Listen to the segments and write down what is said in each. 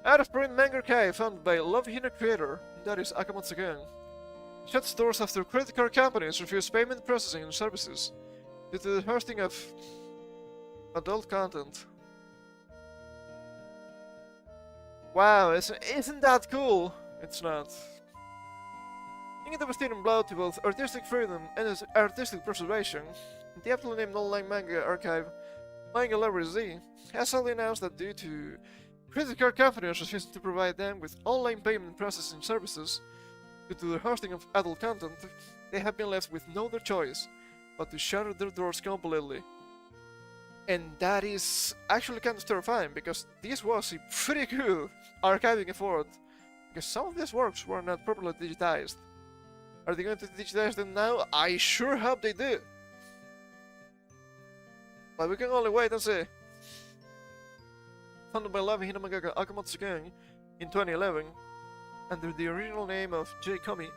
Out-of-print manga archive founded by Love Hina creator, that is Akamatsu, shut stores after credit card companies refuse payment processing services due to the hosting of adult content. Wow, isn't that cool? It's not. In a devastating blow to both artistic freedom and artistic preservation, the aptly named online manga archive Manga Library Z has sadly announced that due to credit card companies refusing to provide them with online payment processing services due to the hosting of adult content, they have been left with no other choice but to shutter their doors completely. And that is actually kind of terrifying, because this was a pretty good archiving effort, because some of these works were not properly digitized. Are they going to digitize them now? I sure hope they do! But we can only wait and see. Founded by loving Hina mangaka Akamatsu in 2011, under the original name of J. Komi,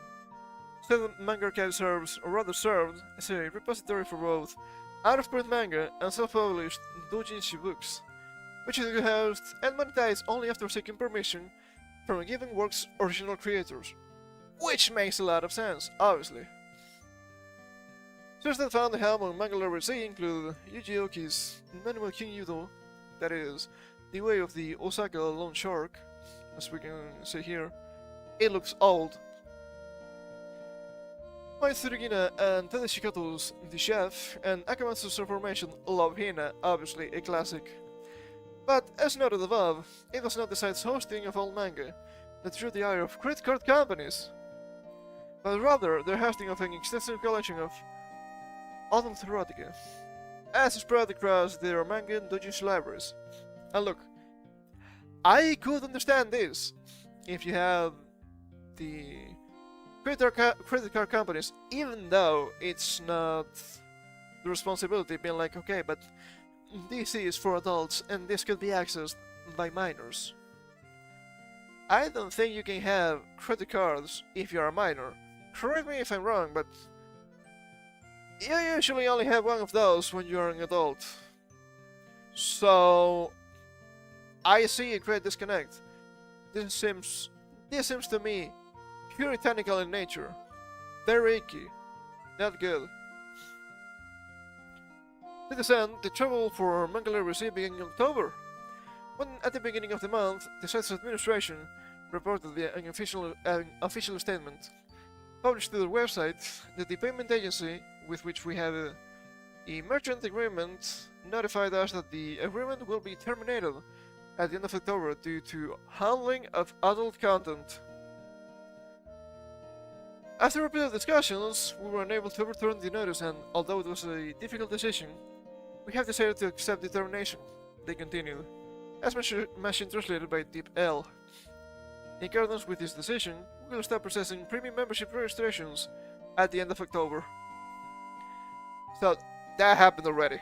Seven Manga Archive serves, or rather served, as a repository for both out-of-print manga and self-published doujinshi books, which is housed and monetized only after seeking permission from a given work's original creators. Which makes a lot of sense, obviously. Sources that found the helm on Manga Library Z include Yuji Oki's Manual King Yudo, that is, The Way of the Osaka Lone Shark, as we can see here. It looks old. Mai Tsurugina and Tadashi Kato's The Chef, and Akamatsu's Reformation Love Hina, obviously a classic. But, as noted above, it was not the site's hosting of all manga that drew the ire of credit card companies, but rather their hosting of an extensive collection of adult erotica, as spread across their manga and doujinshi libraries. And look, I could understand this if you have the credit card companies, even though it's not the responsibility being like, okay, but this is for adults and this could be accessed by minors. I don't think you can have credit cards if you're a minor. Correct me if I'm wrong, but you usually only have one of those when you're an adult. So I see a great disconnect. This seems to me puritanical in nature. Very icky. Not good. To this end, the trouble for Manga Library Z began in October, when at the beginning of the month, the site's administration reported via an official statement published to their website that the payment agency with which we have a merchant agreement notified us that the agreement will be terminated at the end of October due to handling of adult content. After repeated discussions, we were unable to overturn the notice, and although it was a difficult decision, we have decided to accept the termination, they continued, as machine translated by Deep L. In accordance with this decision, we will stop processing premium membership registrations at the end of October. So, that happened already.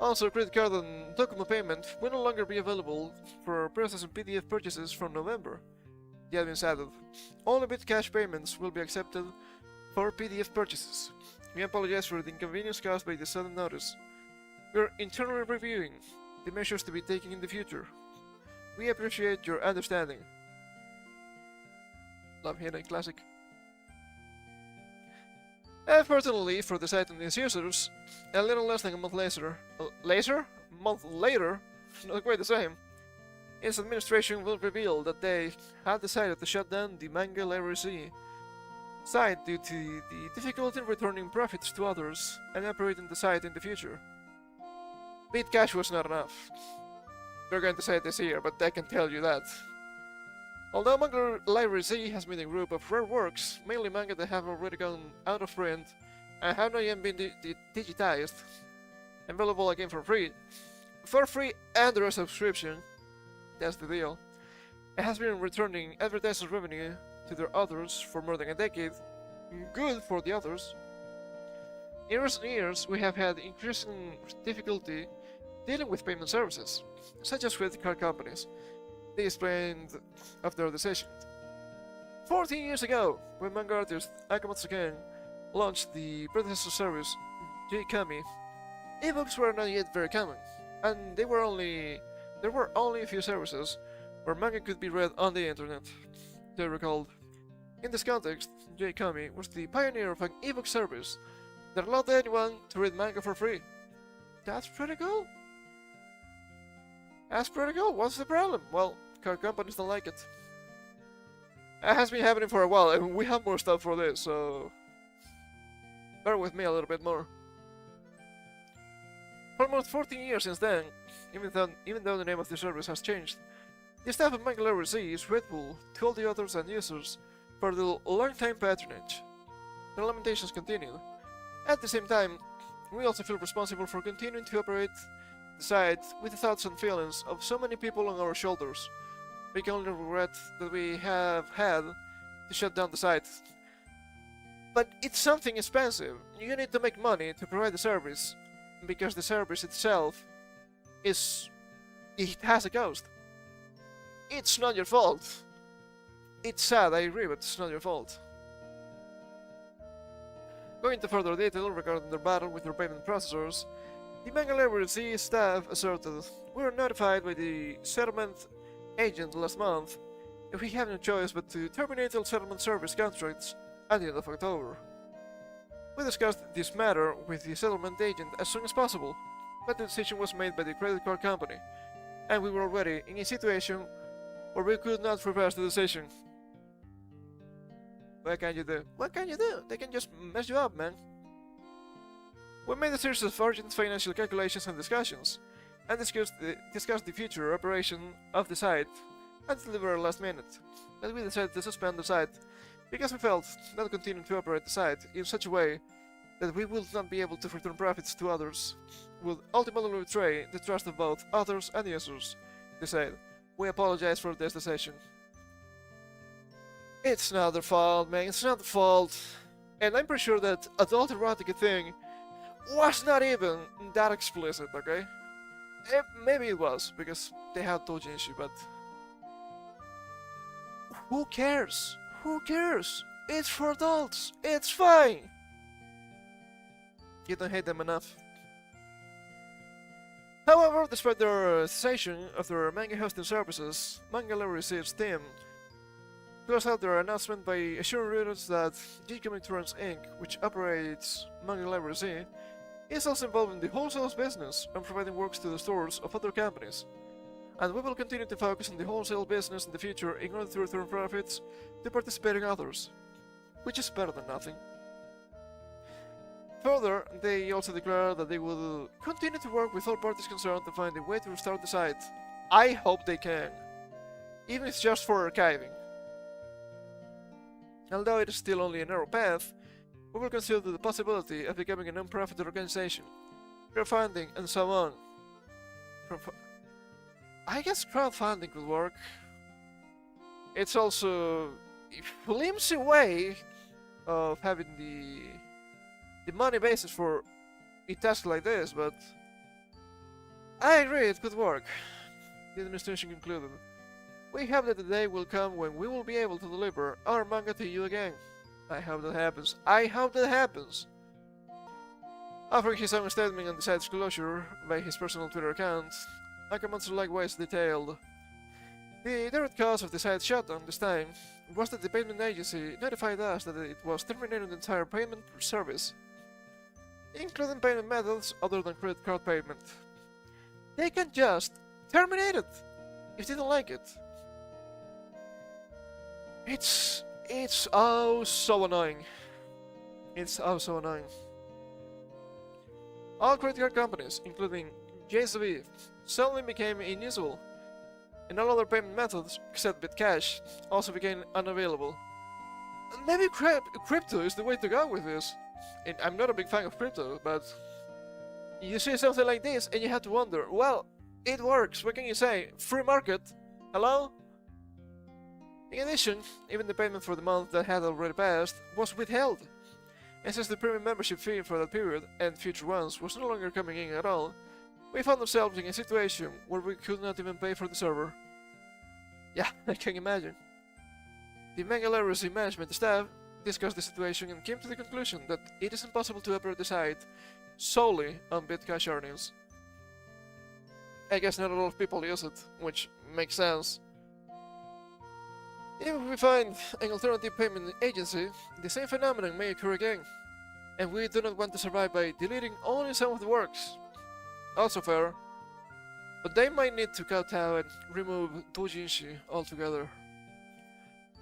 Also, credit card and document payment will no longer be available for processing PDF purchases from November. The admin added, only Bitcash payments will be accepted for PDF purchases. We apologize for the inconvenience caused by the sudden notice. We are internally reviewing the measures to be taken in the future. We appreciate your understanding. Love Hina Classic. Unfortunately for the site and its users, a little less than a month later, not quite the same, its administration will reveal that they had decided to shut down the Manga Library Z site due to the difficulty in returning profits to others and operating the site in the future. Bitcash was not enough. They're going to say it this year, but I can tell you that. Although Manga Library Z has been a group of rare works, mainly manga that have already gone out of print and have not yet been digitized, available again for free and a subscription, that's the deal, it has been returning advertising revenue to their authors for more than a decade. Good for the authors. In recent years, we have had increasing difficulty dealing with payment services, such as credit card companies. They explained of their decision. 14 years ago, when manga artist Akamatsu launched the predecessor service, J. Kami, ebooks were not yet very common, and there were only a few services where manga could be read on the internet, they recalled. In this context, J. Kami was the pioneer of an ebook service that allowed anyone to read manga for free. That's pretty cool. That's pretty cool. What's the problem? Well, card companies don't like it. It has been happening for a while, and we have more stuff for this, so bear with me a little bit more. For almost 14 years since then, even though the name of the service has changed, the staff of Manga Library Z is grateful to all the authors and users for their long-time patronage. The lamentations continue. At the same time, we also feel responsible for continuing to operate the site with the thoughts and feelings of so many people on our shoulders. We can only regret that we have had to shut down the site. But it's something expensive. You need to make money to provide the service, because the service itself it has a cost. It's not your fault. It's sad, I agree, but it's not your fault. Going into further detail regarding their battle with their payment processors, the Manga Library Z staff asserted, "We were notified by the settlement agent last month, and we have no choice but to terminate all settlement service contracts at the end of October. We discussed this matter with the settlement agent as soon as possible, but the decision was made by the credit card company, and we were already in a situation where we could not reverse the decision." What can you do? What can you do? They can just mess you up, man. We made a series of urgent financial calculations and discussions, and discussed the future operation of the site until the very last minute. But we decided to suspend the site because we felt that continuing to operate the site in such a way that we would not be able to return profits to others would ultimately betray the trust of both authors and users. They said, "We apologize for this decision." It's not their fault, man. It's not their fault. And I'm pretty sure that adult erotica thing was not even that explicit, okay? Maybe it was, because they had doujinshi, but who cares? Who cares? It's for adults. It's fine. You don't hate them enough. However, despite their cessation of their manga hosting services, Manga Library Z's team closed out their announcement by assuring readers that G Comic Trends Inc., which operates Manga Library Z, is also involved in the wholesale business and providing works to the stores of other companies. And we will continue to focus on the wholesale business in the future in order to return profits to participating authors, which is better than nothing. Further, they also declared that they will continue to work with all parties concerned to find a way to restart the site. I hope they can, even if it's just for archiving. Although it is still only a narrow path, we will consider the possibility of becoming a non-profit organization, crowdfunding, and so on. I guess crowdfunding could work. It's also a flimsy way of having the money basis for a task like this, but I agree it could work. The administration concluded, "We hope that the day will come when we will be able to deliver our manga to you again." I hope that happens. I hope that happens. Offering his own statement on the site's closure by his personal Twitter account, Akamatsu likewise detailed, "The direct cause of the site's shutdown this time was that the payment agency notified us that it was terminating the entire payment service, including payment methods other than credit card payment. They can just terminate it if they don't like it." It's oh so annoying. It's oh so annoying. All credit card companies, including JSV, suddenly became unusable, and all other payment methods, except Bitcash, also became unavailable. Maybe crypto is the way to go with this. And I'm not a big fan of crypto, but you see something like this and you have to wonder, well, it works, what can you say? Free market? Hello? In addition, even the payment for the month that had already passed was withheld. And since the premium membership fee for that period and future ones was no longer coming in at all, we found ourselves in a situation where we could not even pay for the server. Yeah, I can imagine. The Manga Library Z management staff discussed the situation and came to the conclusion that it is impossible to operate the site solely on Bitcash earnings. I guess not a lot of people use it, which makes sense. If we find an alternative payment agency, the same phenomenon may occur again, and we do not want to survive by deleting only some of the works. Also fair, but they might need to cut out and remove doujinshi altogether.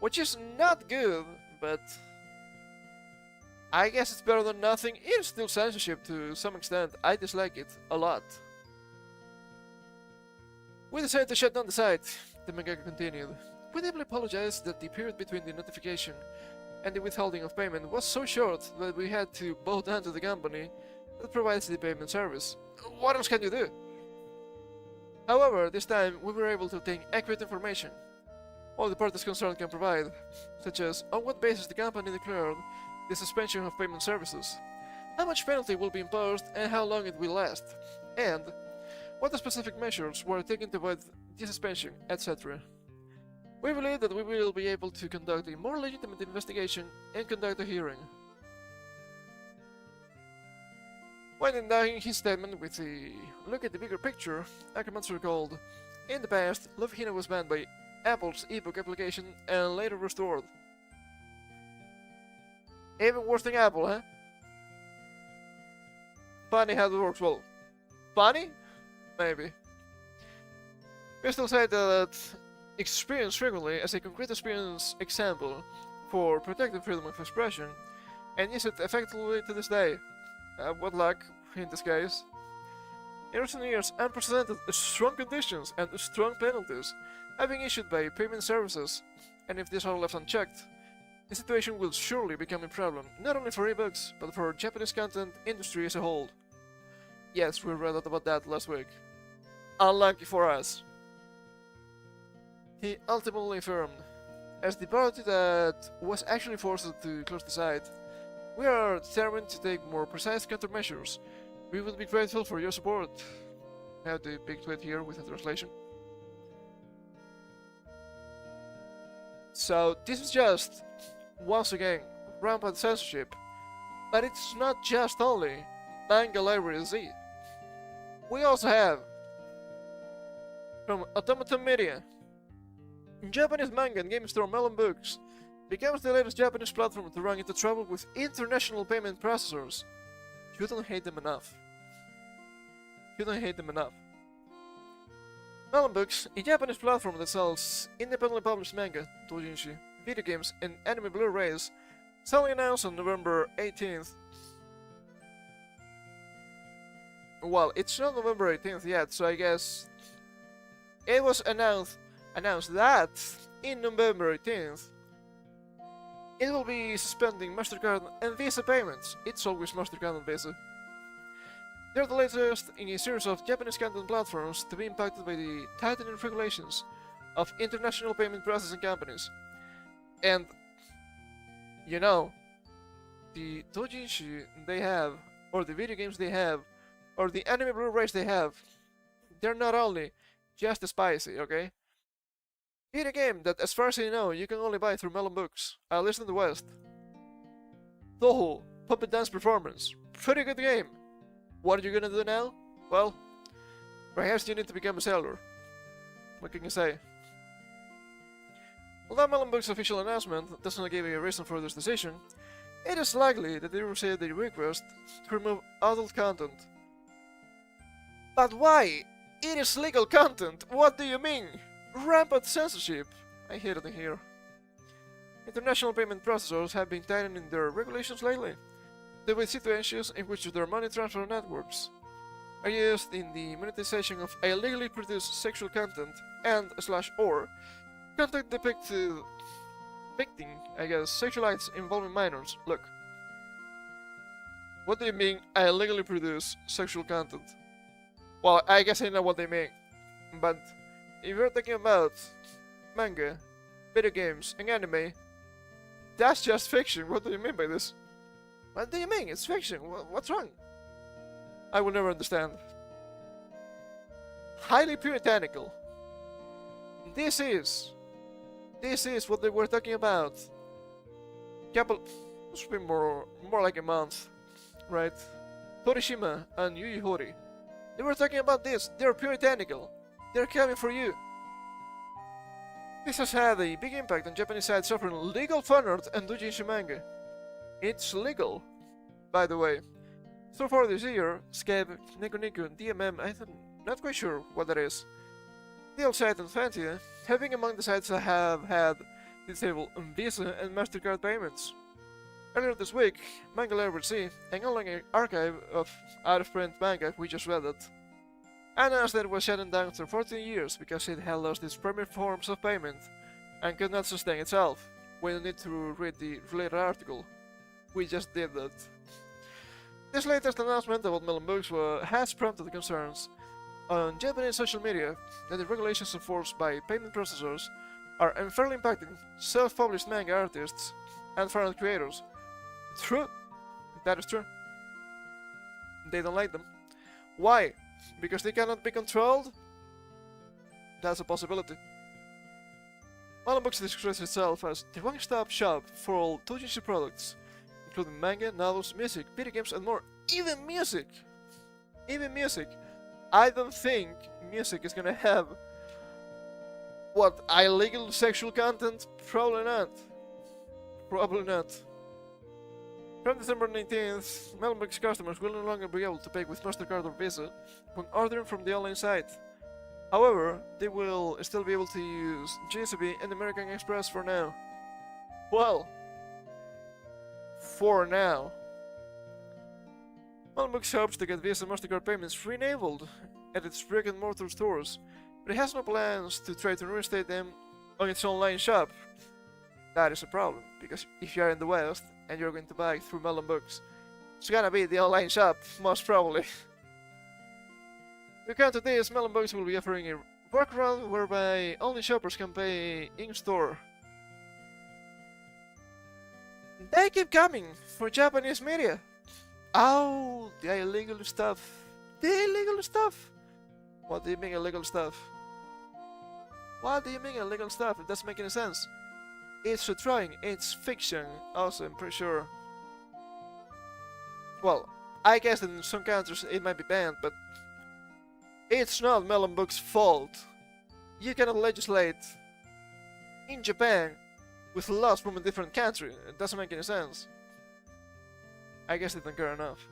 Which is not good, but I guess it's better than nothing. It is still censorship to some extent. I dislike it a lot. We decided to shut down the site, the mangaka continued. We deeply apologize that the period between the notification and the withholding of payment was so short that we had to bow down to the company that provides the payment service. What else can you do? However, this time we were able to obtain accurate information all the parties concerned can provide, such as on what basis the company declared the suspension of payment services, how much penalty will be imposed and how long it will last, and what the specific measures were taken to avoid the suspension, etc. We believe that we will be able to conduct a more legitimate investigation and conduct a hearing. When ending his statement with a look at the bigger picture, Akamatsu recalled, in the past, Love Hina was banned by Apple's ebook application and later restored. Even worse than Apple, huh? Funny how it works. Well, funny? Maybe. We still say that experience frequently as a concrete experience example for protecting freedom of expression and use it effectively to this day. What luck in this case. In recent years, unprecedented strong conditions and strong penalties have been issued by payment services, and if these are left unchecked, the situation will surely become a problem, not only for ebooks, but for Japanese content industry as a whole. Yes, we read about that last week. Unlucky for us. He ultimately affirmed, as the party that was actually forced to close the site, we are determined to take more precise countermeasures. We would be grateful for your support. I have the big tweet here with a translation. So this is just, once again, rampant censorship. But it's not just only Manga Library Z. We also have, from Automaton Media, Japanese manga and game store Melonbooks becomes the latest Japanese platform to run into trouble with international payment processors. You don't hate them enough. You don't hate them enough. Melonbooks, a Japanese platform that sells independently published manga, doujinshi, video games, and anime Blu-rays, suddenly announced on November 18th. Well, it's not November 18th yet, so I guess it was announced that in November 18th it will be suspending MasterCard and Visa payments. It's always MasterCard and Visa. They're the latest in a series of Japanese content platforms to be impacted by the tightening regulations of international payment processing companies. And, you know, the doujinshi they have, or the video games they have, or the anime Blu-rays they have, they're not only just spicy, okay? Video game that, as far as I know, you can only buy through Melonbooks, at least in the West. Toho, Puppet Dance Performance. Pretty good game. What are you gonna do now? Well, perhaps you need to become a seller. What can you say? Although Melonbooks' official announcement does not give a reason for this decision, it is likely that they received a request to remove adult content. But why? It is legal content! What do you mean? Rampant censorship! I hear it in here. International payment processors have been tightening their regulations lately. There were situations in which their money transfer networks are used in the monetization of illegally produced sexual content and/or content depicting, I guess, sexual acts involving minors. Look. What do you mean illegally produced sexual content? Well, I guess I know what they mean. But if you're talking about manga, video games, and anime, that's just fiction. What do you mean by this? What do you mean? It's fiction. What's wrong? I will never understand. Highly puritanical. This is what they were talking about. It should be more like a month, right? Torishima and Yui Hori. They were talking about this. They're puritanical. They're coming for you. This has had a big impact on Japanese sites offering legal fan art and doujinshi manga. It's legal, by the way. So far this year, Scabe, Niku, DMM, I'm not quite sure what that is. The old site and Fantia have been among the sites that have had disabled Visa and MasterCard payments. Earlier this week, Manga Library Z, an online archive of out-of-print manga, we just read it, announced that it was shutting down after 14 years because it had lost its primary forms of payment and could not sustain itself. We don't need to read the related article. We just did that. This latest announcement about Melonbooks has prompted concerns on Japanese social media that the regulations enforced by payment processors are unfairly impacting self-published manga artists and fan art creators. True. That is true. They don't like them. Why? Because they cannot be controlled? That's a possibility. Melonbooks describes itself as the one-stop shop for all doujinshi products, including manga, novels, music, video games, and more. Even music! Even music! I don't think music is gonna have... what, illegal sexual content? Probably not. Probably not. From December 19th, Melonbooks customers will no longer be able to pay with MasterCard or Visa when ordering from the online site. However, they will still be able to use JCB and American Express for now. Well, for now. Melonbooks hopes to get Visa and MasterCard payments re-enabled at its brick-and-mortar stores, but it has no plans to try to reinstate them on its online shop. That is a problem, because if you are in the West and you're going to buy through Melonbooks, it's gonna be the online shop, most probably. To counter this, Melonbooks will be offering a workaround whereby only shoppers can pay in-store. They keep coming for Japanese media. Oh, the illegal stuff. The illegal stuff. What do you mean illegal stuff? What do you mean illegal stuff? It doesn't make any sense. It's trying, it's fiction, also, I'm pretty sure. Well, I guess in some countries it might be banned, but it's not Melonbooks' fault. You cannot legislate in Japan with laws from a different country. It doesn't make any sense. I guess they don't care enough.